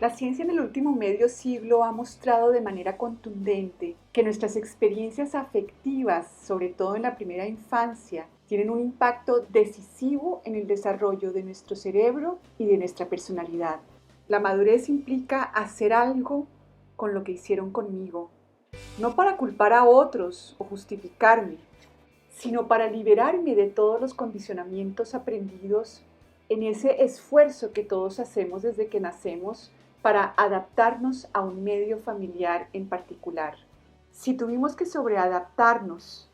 La ciencia en el último medio siglo ha mostrado de manera contundente que nuestras experiencias afectivas, sobre todo en la primera infancia, tienen un impacto decisivo en el desarrollo de nuestro cerebro y de nuestra personalidad. La madurez implica hacer algo con lo que hicieron conmigo, no para culpar a otros o justificarme, sino para liberarme de todos los condicionamientos aprendidos en ese esfuerzo que todos hacemos desde que nacemos para adaptarnos a un medio familiar en particular. Si tuvimos que sobreadaptarnos,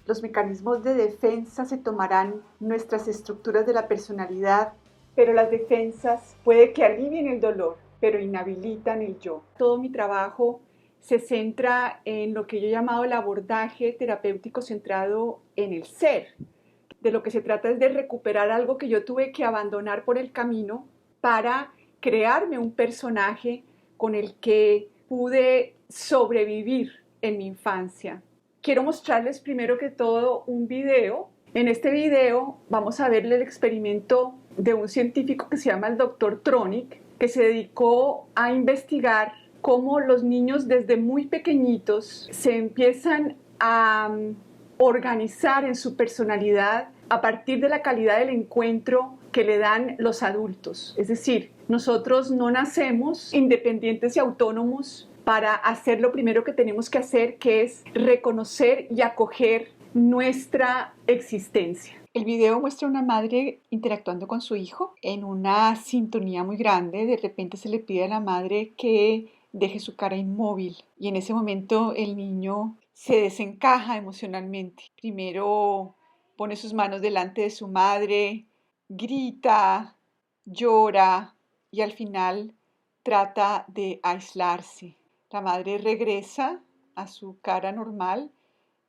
los mecanismos de defensa se tomarán nuestras estructuras de la personalidad, pero las defensas puede que alivien el dolor, pero inhabilitan el yo. Todo mi trabajo se centra en lo que yo he llamado el abordaje terapéutico centrado en el ser. De lo que se trata es de recuperar algo que yo tuve que abandonar por el camino para crearme un personaje con el que pude sobrevivir en mi infancia. Quiero mostrarles primero que todo un video. En este video vamos a ver el experimento de un científico que se llama el Dr. Tronick, que se dedicó a investigar cómo los niños desde muy pequeñitos se empiezan a organizar en su personalidad a partir de la calidad del encuentro que le dan los adultos. Es decir, nosotros no nacemos independientes y autónomos para hacer lo primero que tenemos que hacer, que es reconocer y acoger nuestra existencia. El video muestra a una madre interactuando con su hijo en una sintonía muy grande. De repente se le pide a la madre que deje su cara inmóvil y en ese momento el niño se desencaja emocionalmente. Primero pone sus manos delante de su madre, grita, llora y al final trata de aislarse. La madre regresa a su cara normal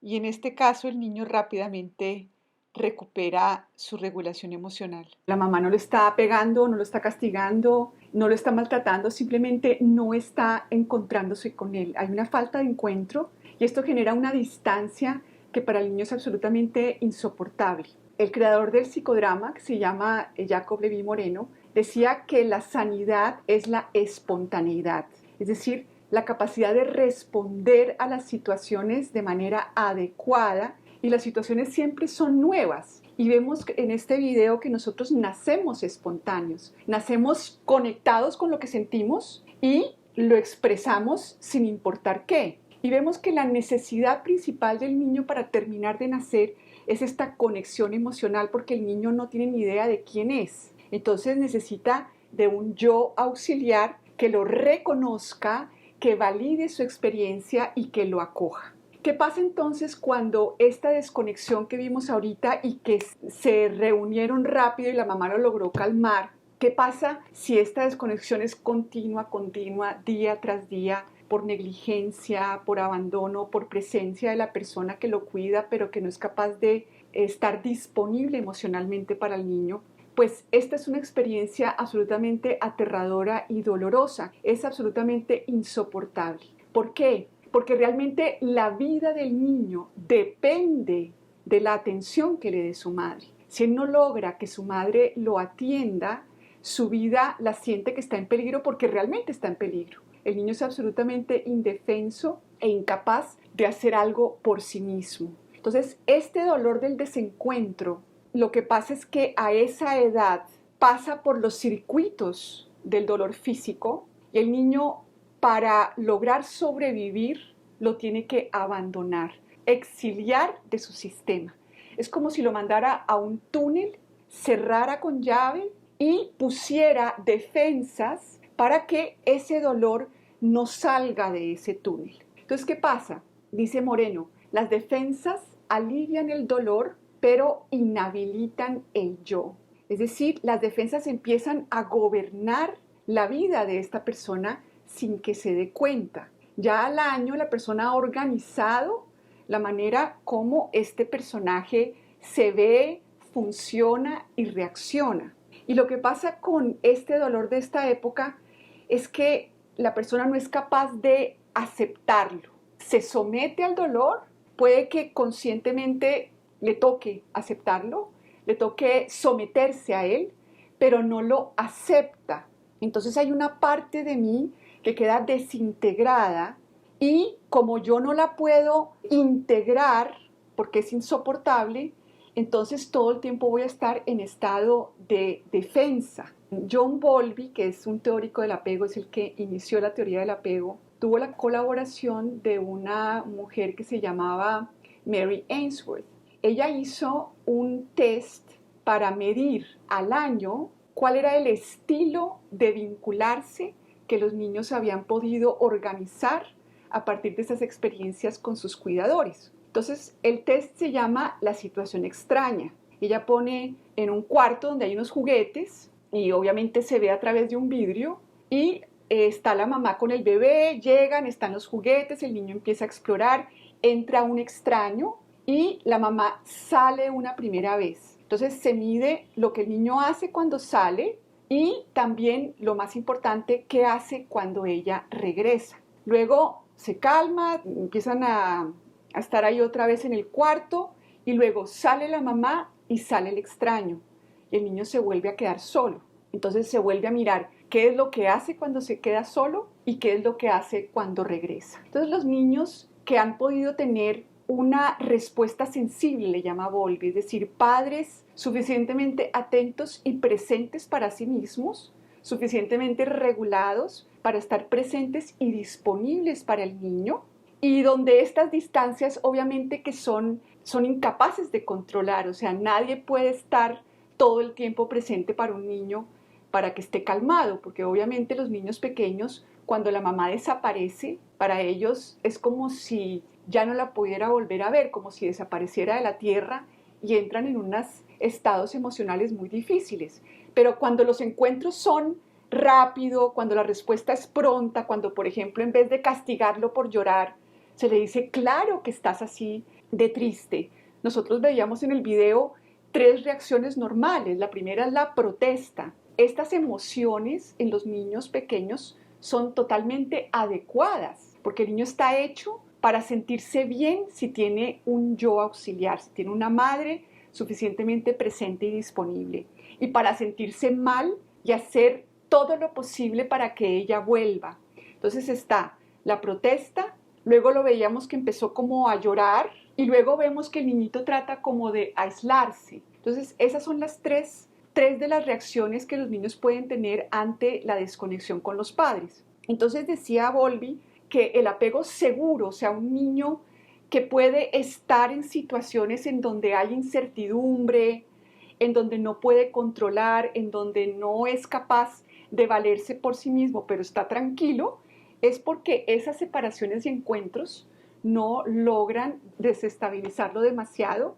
y en este caso el niño rápidamente recupera su regulación emocional. La mamá no lo está pegando, no lo está castigando, no lo está maltratando, simplemente no está encontrándose con él. Hay una falta de encuentro y esto genera una distancia que para el niño es absolutamente insoportable. El creador del psicodrama, que se llama Jacob Levi Moreno, decía que la sanidad es la espontaneidad, es decir, la capacidad de responder a las situaciones de manera adecuada, y las situaciones siempre son nuevas. Y vemos en este video que nosotros nacemos espontáneos, nacemos conectados con lo que sentimos y lo expresamos sin importar qué. Y vemos que la necesidad principal del niño para terminar de nacer es esta conexión emocional, porque el niño no tiene ni idea de quién es. Entonces necesita de un yo auxiliar que lo reconozca, que valide su experiencia y que lo acoja. ¿Qué pasa entonces cuando esta desconexión que vimos ahorita y que se reunieron rápido y la mamá lo logró calmar? ¿Qué pasa si esta desconexión es continua, día tras día, por negligencia, por abandono, por presencia de la persona que lo cuida, pero que no es capaz de estar disponible emocionalmente para el niño? Pues esta es una experiencia absolutamente aterradora y dolorosa, es absolutamente insoportable. ¿Por qué? Porque realmente la vida del niño depende de la atención que le dé su madre. Si él no logra que su madre lo atienda, su vida la siente que está en peligro porque realmente está en peligro. El niño es absolutamente indefenso e incapaz de hacer algo por sí mismo. Entonces, este dolor del desencuentro, lo que pasa es que a esa edad pasa por los circuitos del dolor físico y el niño, para lograr sobrevivir, lo tiene que abandonar, exiliar de su sistema. Es como si lo mandara a un túnel, cerrara con llave y pusiera defensas para que ese dolor no salga de ese túnel. Entonces, ¿qué pasa? Dice Moreno, las defensas alivian el dolor, pero inhabilitan el yo. Es decir, las defensas empiezan a gobernar la vida de esta persona sin que se dé cuenta. Ya al año la persona ha organizado la manera como este personaje se ve, funciona y reacciona. Y lo que pasa con este dolor de esta época es que la persona no es capaz de aceptarlo. Se somete al dolor, puede que conscientemente le toque aceptarlo, le toque someterse a él, pero no lo acepta Entonces hay una parte de mí que queda desintegrada y como yo no la puedo integrar porque es insoportable, entonces todo el tiempo voy a estar en estado de defensa. John Bowlby, que es un teórico del apego, es el que inició la teoría del apego, tuvo la colaboración de una mujer que se llamaba Mary Ainsworth. Ella hizo un test para medir al año cuál era el estilo de vincularse que los niños habían podido organizar a partir de esas experiencias con sus cuidadores. Entonces, el test se llama la situación extraña. Ella pone en un cuarto donde hay unos juguetes y obviamente se ve a través de un vidrio y está la mamá con el bebé, llegan, están los juguetes, el niño empieza a explorar, entra un extraño y la mamá sale una primera vez. Entonces se mide lo que el niño hace cuando sale y también, lo más importante, qué hace cuando ella regresa. Luego se calma, empiezan a estar ahí otra vez en el cuarto y luego sale la mamá y sale el extraño. Y el niño se vuelve a quedar solo. Entonces se vuelve a mirar qué es lo que hace cuando se queda solo y qué es lo que hace cuando regresa. Entonces los niños que han podido tener una respuesta sensible, le llama Bowlby, es decir, padres suficientemente atentos y presentes para sí mismos, suficientemente regulados para estar presentes y disponibles para el niño, y donde estas distancias obviamente que son incapaces de controlar, o sea, nadie puede estar todo el tiempo presente para un niño para que esté calmado, porque obviamente los niños pequeños, cuando la mamá desaparece, para ellos es como si ya no la pudiera volver a ver, como si desapareciera de la tierra y entran en unos estados emocionales muy difíciles. Pero cuando los encuentros son rápido, cuando la respuesta es pronta, cuando por ejemplo en vez de castigarlo por llorar, se le dice claro que estás así de triste. Nosotros veíamos en el video 3 reacciones normales. La primera es la protesta. Estas emociones en los niños pequeños son totalmente adecuadas, porque el niño está hecho para sentirse bien si tiene un yo auxiliar, si tiene una madre suficientemente presente y disponible, y para sentirse mal y hacer todo lo posible para que ella vuelva. Entonces está la protesta, luego lo veíamos que empezó como a llorar y luego vemos que el niñito trata como de aislarse. Entonces esas son las tres de las reacciones que los niños pueden tener ante la desconexión con los padres. Entonces decía Bowlby que el apego seguro, o sea, un niño que puede estar en situaciones en donde hay incertidumbre, en donde no puede controlar, en donde no es capaz de valerse por sí mismo, pero está tranquilo, es porque esas separaciones y encuentros no logran desestabilizarlo demasiado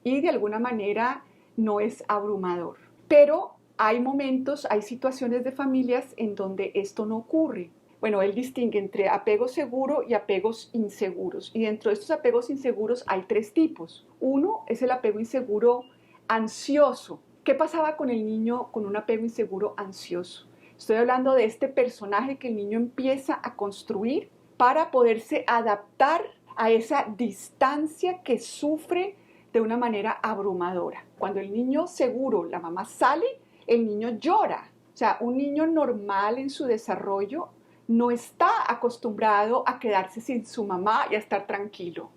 y de alguna manera no es abrumador. Pero hay momentos, hay situaciones de familias en donde esto no ocurre. Bueno, él distingue entre apego seguro y apegos inseguros. Y dentro de estos apegos inseguros hay 3 tipos. Uno es el apego inseguro ansioso. ¿Qué pasaba con el niño con un apego inseguro ansioso? Estoy hablando de este personaje que el niño empieza a construir para poderse adaptar a esa distancia que sufre de una manera abrumadora. Cuando el niño seguro, la mamá sale, el niño llora. O sea, un niño normal en su desarrollo no está acostumbrado a quedarse sin su mamá y a estar tranquilo.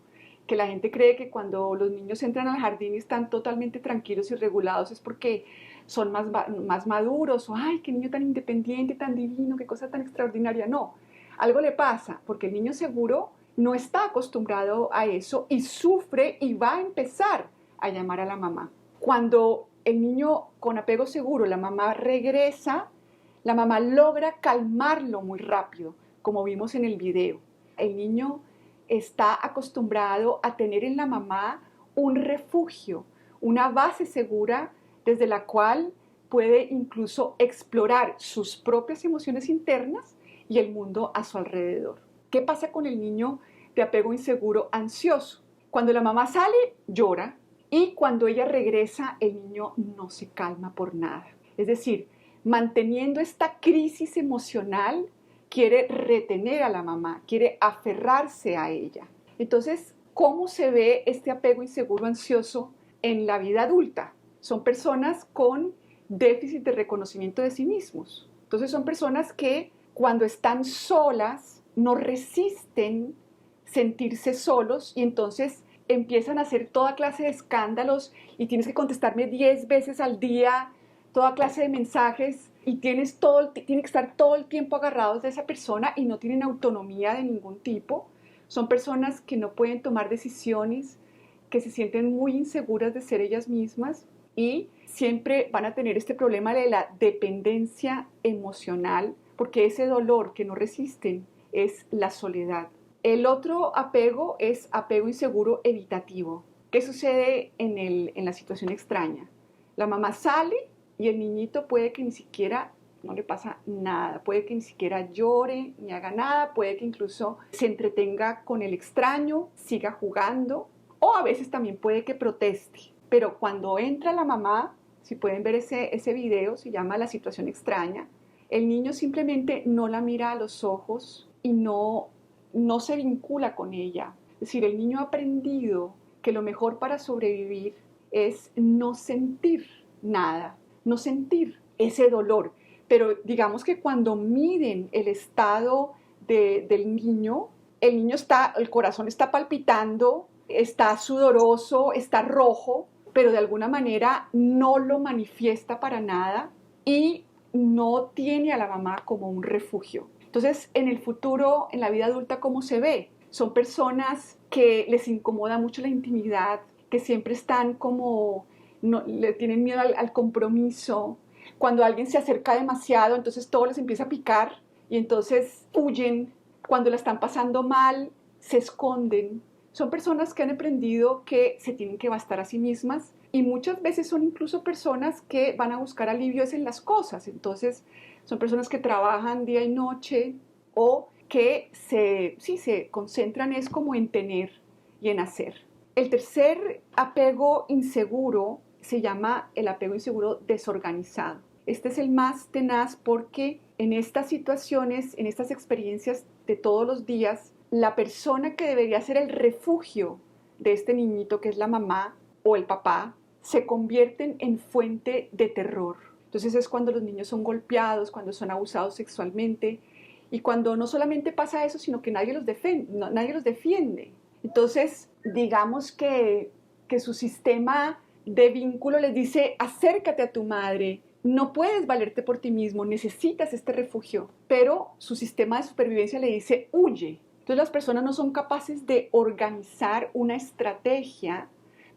Que la gente cree que cuando los niños entran al jardín y están totalmente tranquilos y regulados es porque son más maduros o ¡ay, qué niño tan independiente, tan divino, qué cosa tan extraordinaria! No, algo le pasa porque el niño seguro no está acostumbrado a eso y sufre y va a empezar a llamar a la mamá. Cuando el niño con apego seguro, la mamá regresa, la mamá logra calmarlo muy rápido, como vimos en el video. El niño está acostumbrado a tener en la mamá un refugio, una base segura desde la cual puede incluso explorar sus propias emociones internas y el mundo a su alrededor. ¿Qué pasa con el niño de apego inseguro ansioso? Cuando la mamá sale, llora y cuando ella regresa, el niño no se calma por nada. Es decir, manteniendo esta crisis emocional, quiere retener a la mamá, quiere aferrarse a ella. Entonces, ¿cómo se ve este apego inseguro ansioso en la vida adulta? Son personas con déficit de reconocimiento de sí mismos. Entonces son personas que cuando están solas no resisten sentirse solos y entonces empiezan a hacer toda clase de escándalos y tienes que contestarme 10 veces al día, toda clase de mensajes y tienen que estar todo el tiempo agarrados de esa persona y no tienen autonomía de ningún tipo. Son personas que no pueden tomar decisiones, que se sienten muy inseguras de ser ellas mismas y siempre van a tener este problema de la dependencia emocional, porque ese dolor que no resisten es la soledad. El otro apego es apego inseguro evitativo. ¿Qué sucede en la situación extraña? La mamá sale y el niñito puede que ni siquiera, no le pasa nada, puede que ni siquiera llore ni haga nada, puede que incluso se entretenga con el extraño, siga jugando o a veces también puede que proteste. Pero cuando entra la mamá, si pueden ver ese video, se llama La situación extraña, el niño simplemente no la mira a los ojos y no se vincula con ella. Es decir, el niño ha aprendido que lo mejor para sobrevivir es no sentir nada, no sentir ese dolor. Pero digamos que cuando miden el estado del niño, el corazón está palpitando, está sudoroso, está rojo, pero de alguna manera no lo manifiesta para nada y no tiene a la mamá como un refugio. Entonces, en el futuro, en la vida adulta, ¿cómo se ve? Son personas que les incomoda mucho la intimidad, que siempre están como, no, le tienen miedo al compromiso. Cuando alguien se acerca demasiado, entonces todo les empieza a picar y entonces huyen. Cuando la están pasando mal, se esconden. Son personas que han aprendido que se tienen que bastar a sí mismas y muchas veces son incluso personas que van a buscar alivios en las cosas. Entonces, son personas que trabajan día y noche o que se concentran es como en tener y en hacer. El tercer apego inseguro se llama el apego inseguro desorganizado. Este es el más tenaz porque en estas situaciones, en estas experiencias de todos los días, la persona que debería ser el refugio de este niñito, que es la mamá o el papá, se convierten en fuente de terror. Entonces es cuando los niños son golpeados, cuando son abusados sexualmente y cuando no solamente pasa eso, sino que nadie los defiende. Entonces, digamos que su sistema de vínculo les dice, acércate a tu madre, no puedes valerte por ti mismo, necesitas este refugio, pero su sistema de supervivencia le dice, huye. Entonces las personas no son capaces de organizar una estrategia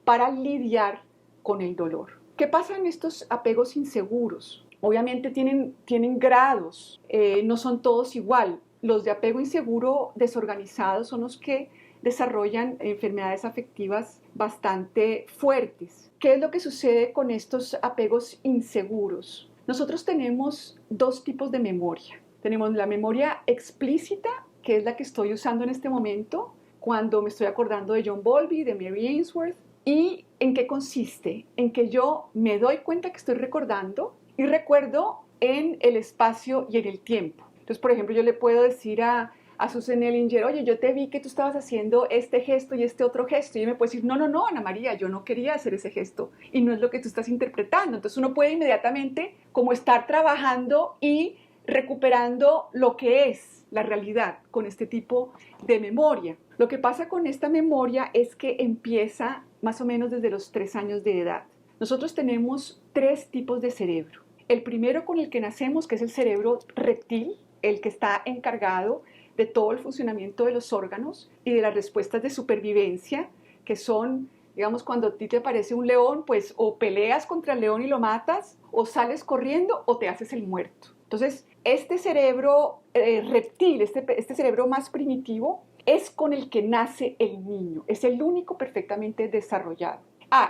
para lidiar con el dolor. ¿Qué pasa en estos apegos inseguros? Obviamente tienen grados, no son todos igual. Los de apego inseguro desorganizado son los que desarrollan enfermedades afectivas bastante fuertes. ¿Qué es lo que sucede con estos apegos inseguros? Nosotros tenemos dos tipos de memoria. Tenemos la memoria explícita, que es la que estoy usando en este momento, cuando me estoy acordando de John Bowlby, de Mary Ainsworth. ¿Y en qué consiste? En que yo me doy cuenta que estoy recordando y recuerdo en el espacio y en el tiempo. Entonces, por ejemplo, yo le puedo decir a Susan Ellinger, oye, yo te vi que tú estabas haciendo este gesto y este otro gesto. Y ella me puede decir, no, Ana María, yo no quería hacer ese gesto y no es lo que tú estás interpretando. Entonces uno puede inmediatamente como estar trabajando y recuperando lo que es la realidad con este tipo de memoria. Lo que pasa con esta memoria es que empieza más o menos desde los 3 años de edad. Nosotros tenemos 3 tipos de cerebro. El primero con el que nacemos, que es el cerebro reptil, el que está encargado de todo el funcionamiento de los órganos y de las respuestas de supervivencia, que son, digamos, cuando a ti te aparece un león, pues o peleas contra el león y lo matas, o sales corriendo o te haces el muerto. Entonces, este cerebro reptil, este cerebro más primitivo, es con el que nace el niño, es el único perfectamente desarrollado.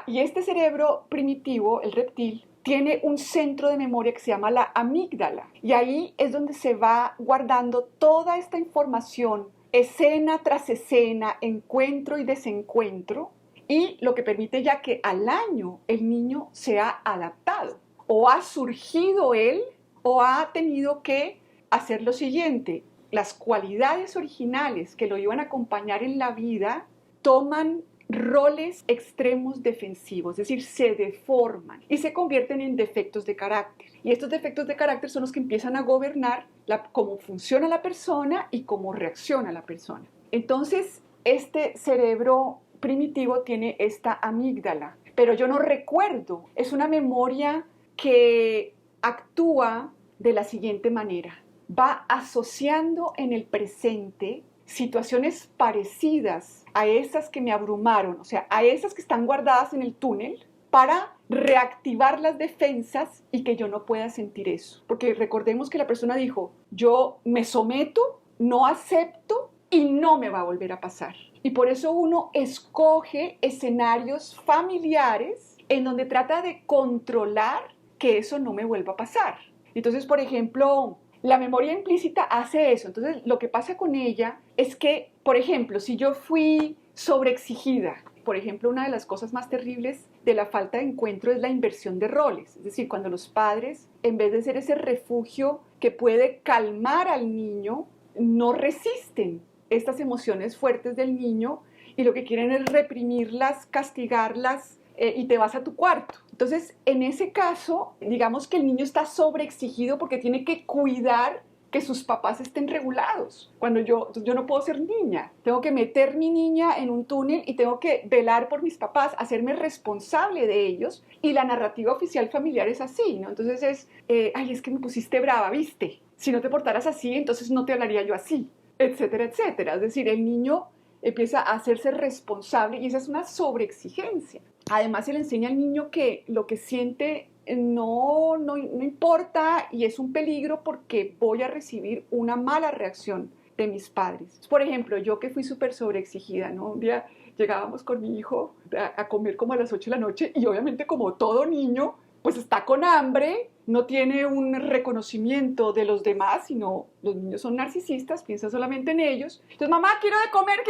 Y este cerebro primitivo, el reptil, tiene un centro de memoria que se llama la amígdala y ahí es donde se va guardando toda esta información, escena tras escena, encuentro y desencuentro, y lo que permite ya que al año el niño se ha adaptado o ha surgido él o ha tenido que hacer lo siguiente. Las cualidades originales que lo iban a acompañar en la vida toman roles extremos defensivos, es decir, se deforman y se convierten en defectos de carácter. Y estos defectos de carácter son los que empiezan a gobernar cómo funciona la persona y cómo reacciona la persona. Entonces, este cerebro primitivo tiene esta amígdala, pero yo no recuerdo, es una memoria que actúa de la siguiente manera. Va asociando en el presente situaciones parecidas a esas que me abrumaron, o sea, a esas que están guardadas en el túnel, para reactivar las defensas y que yo no pueda sentir eso. Porque recordemos que la persona dijo, yo me someto, no acepto y no me va a volver a pasar. Y por eso uno escoge escenarios familiares en donde trata de controlar que eso no me vuelva a pasar. Entonces, por ejemplo, la memoria implícita hace eso. Entonces, lo que pasa con ella es que, por ejemplo, si yo fui sobreexigida, por ejemplo, una de las cosas más terribles de la falta de encuentro es la inversión de roles. Es decir, cuando los padres, en vez de ser ese refugio que puede calmar al niño, no resisten estas emociones fuertes del niño y lo que quieren es reprimirlas, castigarlas y te vas a tu cuarto. Entonces, en ese caso, digamos que el niño está sobreexigido porque tiene que cuidar que sus papás estén regulados. Cuando yo no puedo ser niña, tengo que meter mi niña en un túnel y tengo que velar por mis papás, hacerme responsable de ellos, y la narrativa oficial familiar es así, ¿no? Entonces es, ay, es que me pusiste brava, ¿viste? Si no te portaras así, entonces no te hablaría yo así, etcétera, etcétera. Es decir, el niño empieza a hacerse responsable y esa es una sobreexigencia. Además, se le enseña al niño que lo que siente no importa y es un peligro porque voy a recibir una mala reacción de mis padres. Por ejemplo, yo que fui súper sobreexigida, ¿no? Un día llegábamos con mi hijo a comer como a las 8 de la noche y obviamente como todo niño, pues está con hambre, no tiene un reconocimiento de los demás, sino los niños son narcisistas, piensan solamente en ellos. Entonces, mamá, quiero de comer,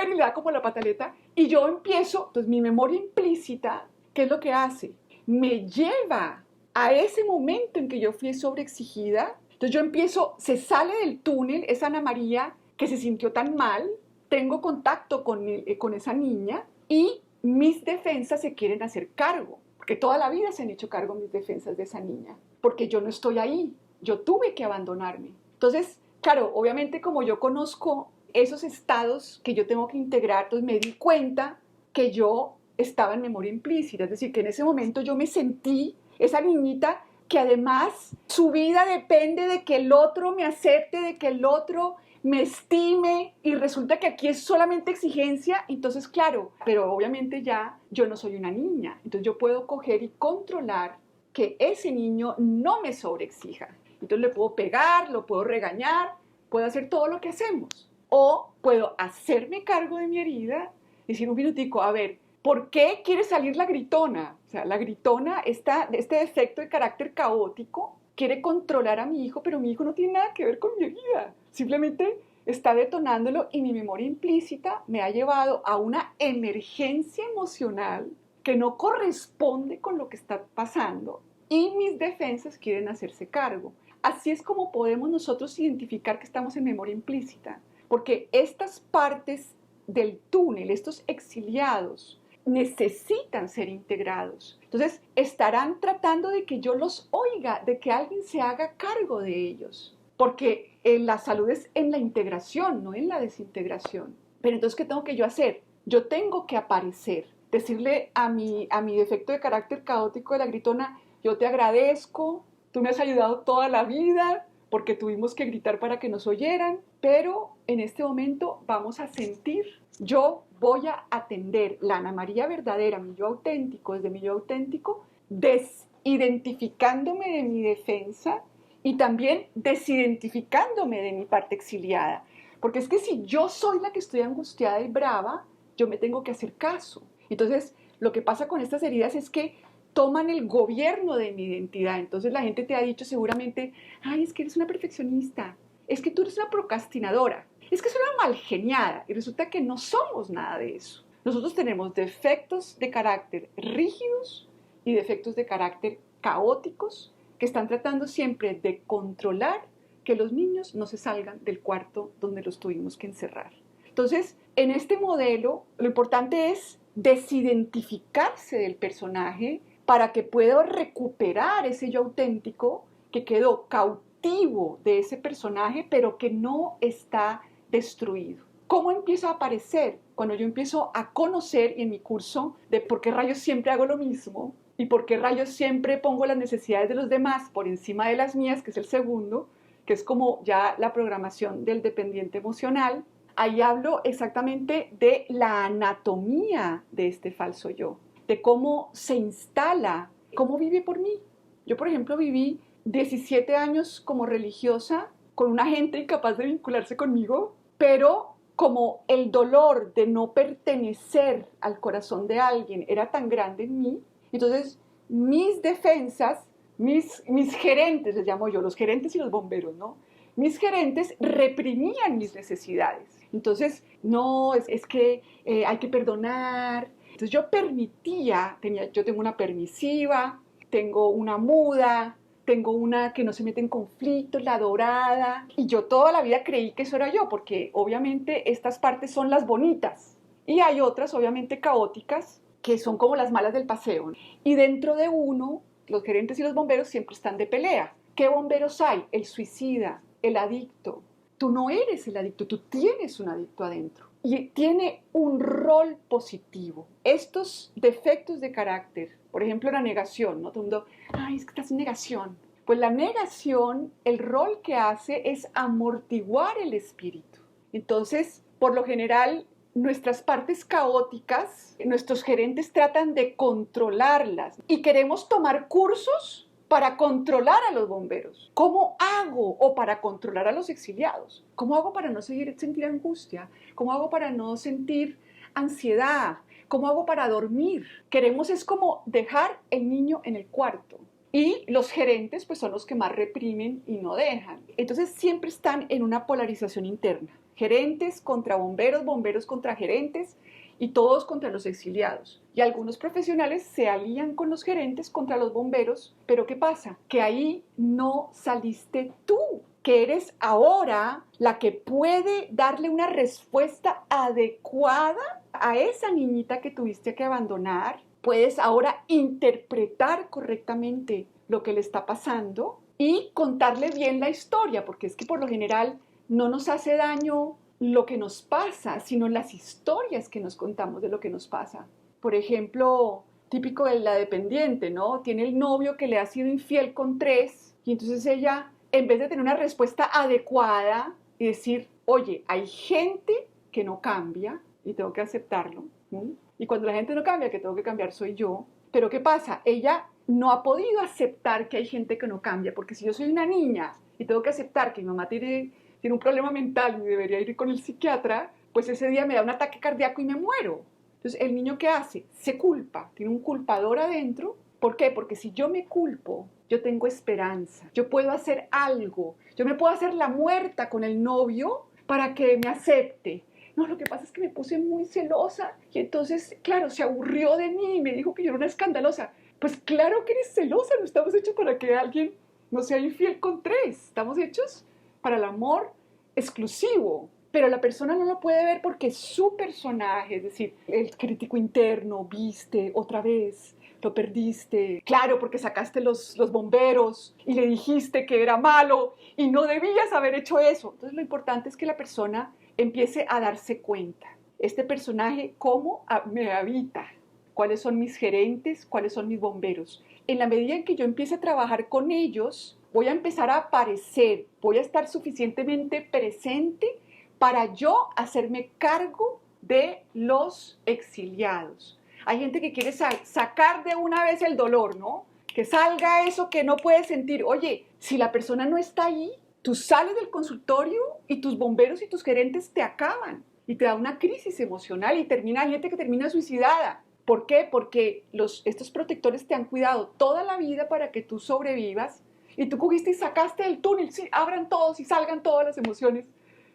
y le da como la pataleta. Y yo empiezo, entonces mi memoria implícita, ¿qué es lo que hace? Me lleva a ese momento en que yo fui sobreexigida. Entonces yo empiezo, se sale del túnel esa Ana María que se sintió tan mal, tengo contacto con esa niña y mis defensas se quieren hacer cargo, porque toda la vida se han hecho cargo mis defensas de esa niña, porque yo no estoy ahí, yo tuve que abandonarme. Entonces, claro, obviamente como yo conozco esos estados que yo tengo que integrar, entonces me di cuenta que yo estaba en memoria implícita, es decir, que en ese momento yo me sentí esa niñita que además su vida depende de que el otro me acepte, de que el otro me estime, y resulta que aquí es solamente exigencia. Entonces, claro, pero obviamente ya yo no soy una niña, entonces yo puedo coger y controlar que ese niño no me sobreexija. Entonces le puedo pegar, lo puedo regañar, puedo hacer todo lo que hacemos, o puedo hacerme cargo de mi herida y decir un minutico, a ver, ¿por qué quiere salir la gritona? O sea, la gritona, este defecto de carácter caótico, quiere controlar a mi hijo, pero mi hijo no tiene nada que ver con mi herida. Simplemente está detonándolo y mi memoria implícita me ha llevado a una emergencia emocional que no corresponde con lo que está pasando y mis defensas quieren hacerse cargo. Así es como podemos nosotros identificar que estamos en memoria implícita, porque estas partes del túnel, estos exiliados, necesitan ser integrados. Entonces, estarán tratando de que yo los oiga, de que alguien se haga cargo de ellos, porque la salud es en la integración, no en la desintegración. Pero entonces, ¿qué tengo que yo hacer? Yo tengo que aparecer, decirle a mi defecto de carácter caótico de la gritona, yo te agradezco, tú me has ayudado toda la vida, porque tuvimos que gritar para que nos oyeran, pero en este momento vamos a sentir, yo voy a atender la Ana María verdadera, mi yo auténtico, desde mi yo auténtico, desidentificándome de mi defensa y también desidentificándome de mi parte exiliada. Porque es que si yo soy la que estoy angustiada y brava, yo me tengo que hacer caso. Entonces, lo que pasa con estas heridas es que toman el gobierno de mi identidad. Entonces la gente te ha dicho seguramente, ay, es que eres una perfeccionista, es que tú eres una procrastinadora, es que es una malgeniada. Y resulta que no somos nada de eso. Nosotros tenemos defectos de carácter rígidos y defectos de carácter caóticos que están tratando siempre de controlar que los niños no se salgan del cuarto donde los tuvimos que encerrar. Entonces, en este modelo, lo importante es desidentificarse del personaje para que pueda recuperar ese yo auténtico que quedó cautivo de ese personaje, pero que no está destruido. ¿Cómo empieza a aparecer? Cuando yo empiezo a conocer, y en mi curso de por qué rayos siempre hago lo mismo, y por qué rayos siempre pongo las necesidades de los demás por encima de las mías, que es el segundo, que es como ya la programación del dependiente emocional, ahí hablo exactamente de la anatomía de este falso yo, de cómo se instala, cómo vive por mí. Yo, por ejemplo, viví 17 años como religiosa con una gente incapaz de vincularse conmigo, pero como el dolor de no pertenecer al corazón de alguien era tan grande en mí, entonces mis defensas, mis gerentes, les llamo yo, los gerentes y los bomberos, ¿no? Mis gerentes reprimían mis necesidades. Entonces, no, es que hay que perdonar. Entonces yo permitía, yo tengo una permisiva, tengo una muda, tengo una que no se mete en conflictos, la dorada, y yo toda la vida creí que eso era yo, porque obviamente estas partes son las bonitas, y hay otras obviamente caóticas, que son como las malas del paseo. Y dentro de uno, los gerentes y los bomberos siempre están de pelea. ¿Qué bomberos hay? El suicida, el adicto. Tú no eres el adicto, tú tienes un adicto adentro. Y tiene un rol positivo. Estos defectos de carácter, por ejemplo la negación, ¿no? Todo el mundo, ay, es que estás en negación. Pues la negación, el rol que hace es amortiguar el espíritu. Entonces, por lo general, nuestras partes caóticas, nuestros gerentes tratan de controlarlas y queremos tomar cursos para controlar a los bomberos. ¿Cómo hago? O para controlar a los exiliados. ¿Cómo hago para no sentir angustia? ¿Cómo hago para no sentir ansiedad? ¿Cómo hago para dormir? Queremos es como dejar el niño en el cuarto. Y los gerentes pues son los que más reprimen y no dejan. Entonces siempre están en una polarización interna. Gerentes contra bomberos, bomberos contra gerentes y todos contra los exiliados. Y algunos profesionales se alían con los gerentes contra los bomberos, pero ¿qué pasa? Que ahí no saliste tú, que eres ahora la que puede darle una respuesta adecuada a esa niñita que tuviste que abandonar. Puedes ahora interpretar correctamente lo que le está pasando y contarle bien la historia, porque es que por lo general no nos hace daño lo que nos pasa, sino las historias que nos contamos de lo que nos pasa. Por ejemplo, típico de la dependiente, ¿no? Tiene el novio que le ha sido infiel con 3 y entonces ella, en vez de tener una respuesta adecuada y decir, oye, hay gente que no cambia y tengo que aceptarlo, ¿sí? Y cuando la gente no cambia, que tengo que cambiar soy yo. Pero ¿qué pasa? Ella no ha podido aceptar que hay gente que no cambia, porque si yo soy una niña y tengo que aceptar que mi mamá tiene un problema mental y debería ir con el psiquiatra, pues ese día me da un ataque cardíaco y me muero. Entonces, ¿el niño qué hace? Se culpa, tiene un culpador adentro. ¿Por qué? Porque si yo me culpo, yo tengo esperanza, yo puedo hacer algo, yo me puedo hacer la muerta con el novio para que me acepte. No, lo que pasa es que me puse muy celosa y entonces, claro, se aburrió de mí y me dijo que yo era una escandalosa. Pues claro que eres celosa, no estamos hechos para que alguien no sea infiel con 3, estamos hechos para el amor exclusivo, pero la persona no lo puede ver porque su personaje, es decir, el crítico interno, viste otra vez, lo perdiste, claro, porque sacaste los bomberos y le dijiste que era malo y no debías haber hecho eso. Entonces lo importante es que la persona empiece a darse cuenta, este personaje, cómo me habita, cuáles son mis gerentes, cuáles son mis bomberos. En la medida en que yo empiece a trabajar con ellos, voy a empezar a aparecer, voy a estar suficientemente presente para yo hacerme cargo de los exiliados. Hay gente que quiere sacar de una vez el dolor, ¿no? Que salga eso que no puede sentir. Oye, si la persona no está ahí, tú sales del consultorio y tus bomberos y tus gerentes te acaban y te da una crisis emocional y hay gente que termina suicidada. ¿Por qué? Porque estos protectores te han cuidado toda la vida para que tú sobrevivas y tú cogiste y sacaste del túnel, sí, abran todos y salgan todas las emociones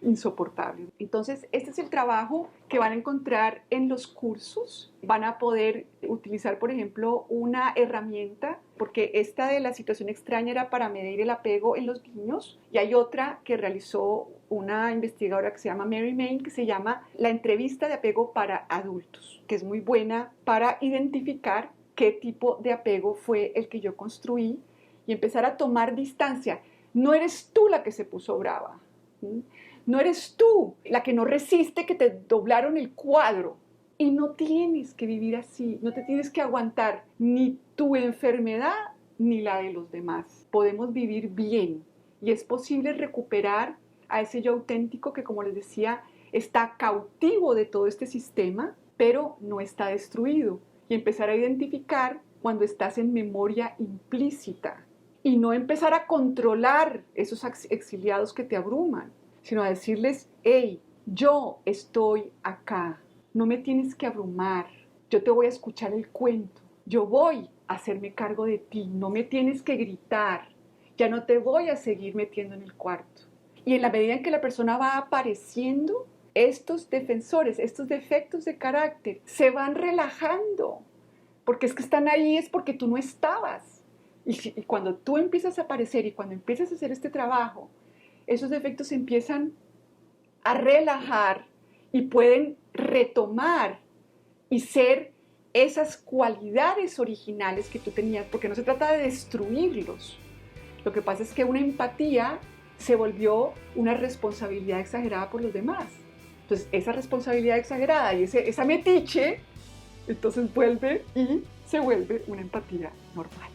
insoportable. Entonces, este es el trabajo que van a encontrar en los cursos. Van a poder utilizar, por ejemplo, una herramienta, porque esta de la situación extraña era para medir el apego en los niños, y hay otra que realizó una investigadora que se llama Mary Main, que se llama la entrevista de apego para adultos, que es muy buena para identificar qué tipo de apego fue el que yo construí y empezar a tomar distancia. No eres tú la que se puso brava. No eres tú la que no resiste que te doblaron el cuadro. Y no tienes que vivir así, no te tienes que aguantar ni tu enfermedad ni la de los demás. Podemos vivir bien y es posible recuperar a ese yo auténtico que, como les decía, está cautivo de todo este sistema, pero no está destruido. Y empezar a identificar cuando estás en memoria implícita y no empezar a controlar esos exiliados que te abruman, sino a decirles, hey, yo estoy acá, no me tienes que abrumar, yo te voy a escuchar el cuento, yo voy a hacerme cargo de ti, no me tienes que gritar, ya no te voy a seguir metiendo en el cuarto. Y en la medida en que la persona va apareciendo, estos defensores, estos defectos de carácter, se van relajando, porque es que están ahí, es porque tú no estabas. Y cuando tú empiezas a aparecer y cuando empiezas a hacer este trabajo, esos defectos se empiezan a relajar y pueden retomar y ser esas cualidades originales que tú tenías, porque no se trata de destruirlos. Lo que pasa es que una empatía se volvió una responsabilidad exagerada por los demás. Entonces, esa responsabilidad exagerada y esa metiche, entonces vuelve y se vuelve una empatía normal.